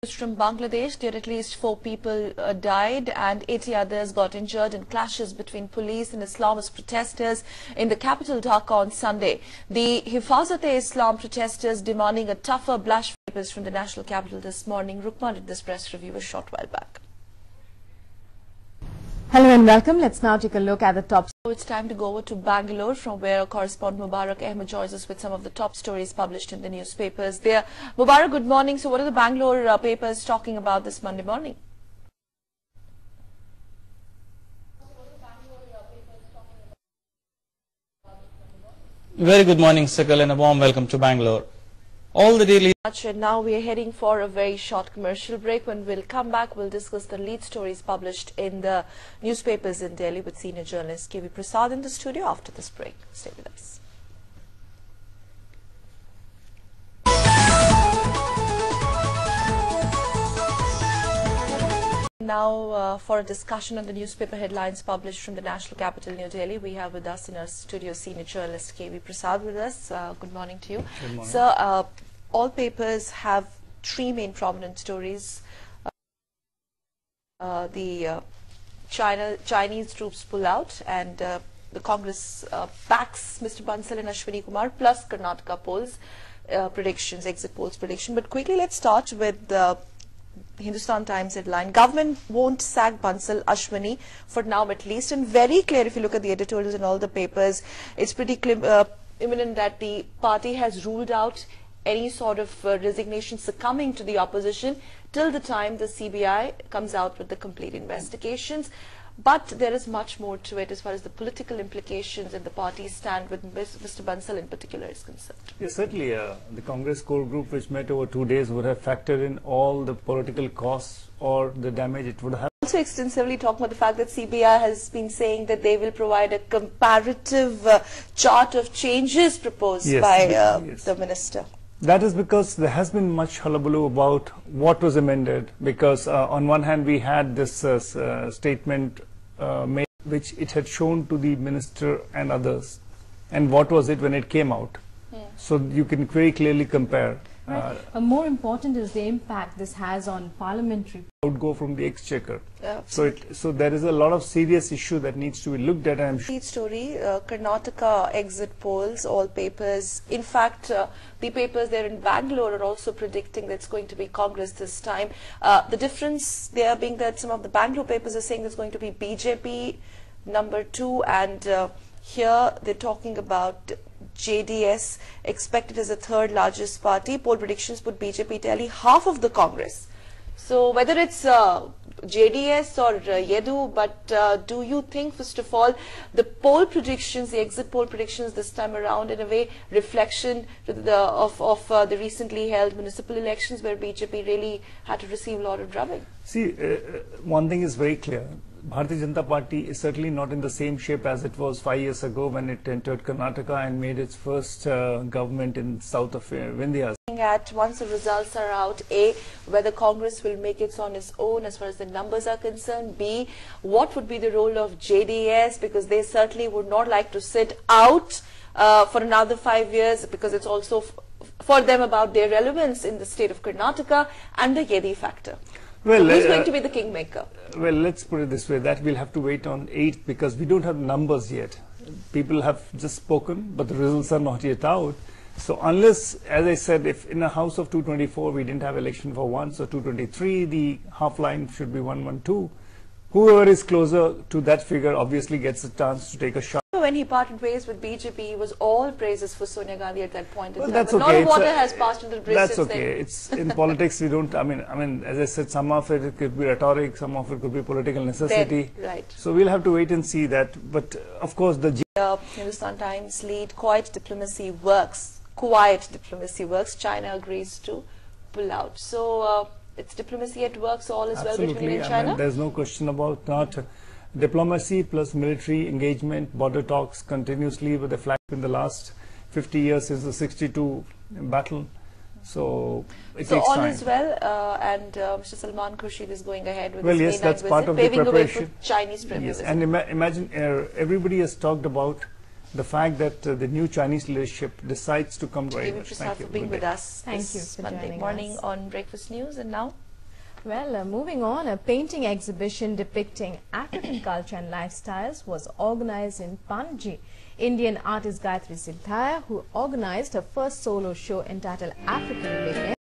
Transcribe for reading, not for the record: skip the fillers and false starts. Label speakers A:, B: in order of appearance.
A: From Bangladesh, there at least 4 people died and 80 others got injured in clashes between police and Islamist protesters in the capital Dhaka on Sunday. The Hifazat-e-Islam protesters demanding a tougher blush papers from the national capital this morning. Rukma did this press review a short while back.
B: Hello and welcome. Let's now take a look at the top.
A: It's time to go over to Bangalore, from where our correspondent Mubarak Ahmed joins us with some of the top stories published in the newspapers there. Mubarak, good morning. So what are the Bangalore papers talking about this Monday morning?
C: Very good morning, Sakal, and a warm welcome to Bangalore. All the daily.
A: And now we are heading for a very short commercial break. When we'll come back, we'll discuss the lead stories published in the newspapers in Delhi with senior journalist K.V. Prasad in the studio after this break. Stay with us. Now for a discussion on the newspaper headlines published from the national capital, New Delhi, we have with us in our studio senior journalist K.V. Prasad with us. Good morning to you.
C: Good morning.
A: Sir, all papers have 3 main prominent stories. The Chinese troops pull out, and the Congress backs Mr. Bansal and Ashwini Kumar, plus Karnataka polls predictions, exit polls prediction. But quickly, let's start with the Hindustan Times headline: government won't sack Bansal, Ashwini for now at least. And very clear, if you look at the editorials in all the papers, it's pretty imminent that the party has ruled out any sort of resignation succumbing to the opposition till the time the CBI comes out with the complete investigations. But there is much more to it as far as the political implications and the party's stand with Mr. Bansal in particular is concerned.
D: Yes, certainly the Congress core group, which met over 2 days, would have factored in all the political costs or the damage it would have.
A: Also extensively talking about the fact that CBI has been saying that they will provide a comparative chart of changes proposed by the minister.
D: That is because there has been much hullabaloo about what was amended, because on one hand we had this statement made, which it had shown to the minister and others, and what was it when it came out. So you can very clearly compare.
B: Right. More important is the impact this has on parliamentary.
D: Outgo from the exchequer. So there is a lot of serious issue that needs to be looked at.
A: Lead story, Karnataka exit polls, all papers. In fact, the papers there in Bangalore are also predicting that it's going to be Congress this time. The difference there being that some of the Bangalore papers are saying there's going to be BJP number 2, and here they're talking about JDS expected as the 3rd largest party. Poll predictions put BJP tally half of the Congress. So whether it's JDS or Yedu, but do you think, first of all, the poll predictions, the exit poll predictions this time around, in a way, reflection of the recently held municipal elections where BJP really had to receive a lot of drubbing?
D: See, one thing is very clear. Bharatiya Janata Party is certainly not in the same shape as it was 5 years ago when it entered Karnataka and made its first government in south of India.
A: At once the results are out, A, whether Congress will make it on its own as far as the numbers are concerned, B, what would be the role of JDS, because they certainly would not like to sit out for another 5 years, because it's also for them about their relevance in the state of Karnataka, and the Yedi factor.
D: Well,
A: so who's going to be the kingmaker?
D: Well, let's put it this way, that we'll have to wait on 8th, because we don't have numbers yet. People have just spoken, but the results are not yet out. So unless, as I said, if in a house of 224 we didn't have election for once, or 223, the half line should be 112. Whoever is closer to that figure obviously gets a chance to take a shot.
A: When he parted ways with BJP, it was all praises for Sonia Gandhi at that point in time.
D: That's
A: but
D: okay.
A: a lot of water has passed into the bridge
D: That's
A: since
D: okay.
A: then.
D: It's in politics. We don't. I mean, as I said, some of it could be rhetoric, some of it could be political necessity.
A: Right.
D: So we'll have to wait and see that. But of course, the
A: Hindustan Times lead: quiet diplomacy works. Quiet diplomacy works. China agrees to pull out. So it's diplomacy at work. So all is well between India and China.
D: I mean, there's no question about not. Diplomacy plus military engagement, border talks continuously with the flag in the last 50 years since the 62 battle. So it takes time. So
A: all is well, and Mr. Salman Khurshid is going ahead with his
D: yes, that's
A: visit,
D: part of the
A: paving
D: preparation.
A: The way for Chinese premier
D: yes,
A: visit.
D: and imagine everybody has talked about the fact that the new Chinese leadership decides to come right.
A: Thank you for being with us.
B: Thank you
A: this
B: for
A: Monday
B: joining
A: morning
B: us.
A: on Breakfast News, and now
B: Well, moving on, a painting exhibition depicting African culture and lifestyles was organized in Panaji. Indian artist Gayatri Siddhaya, who organized her first solo show entitled African Living,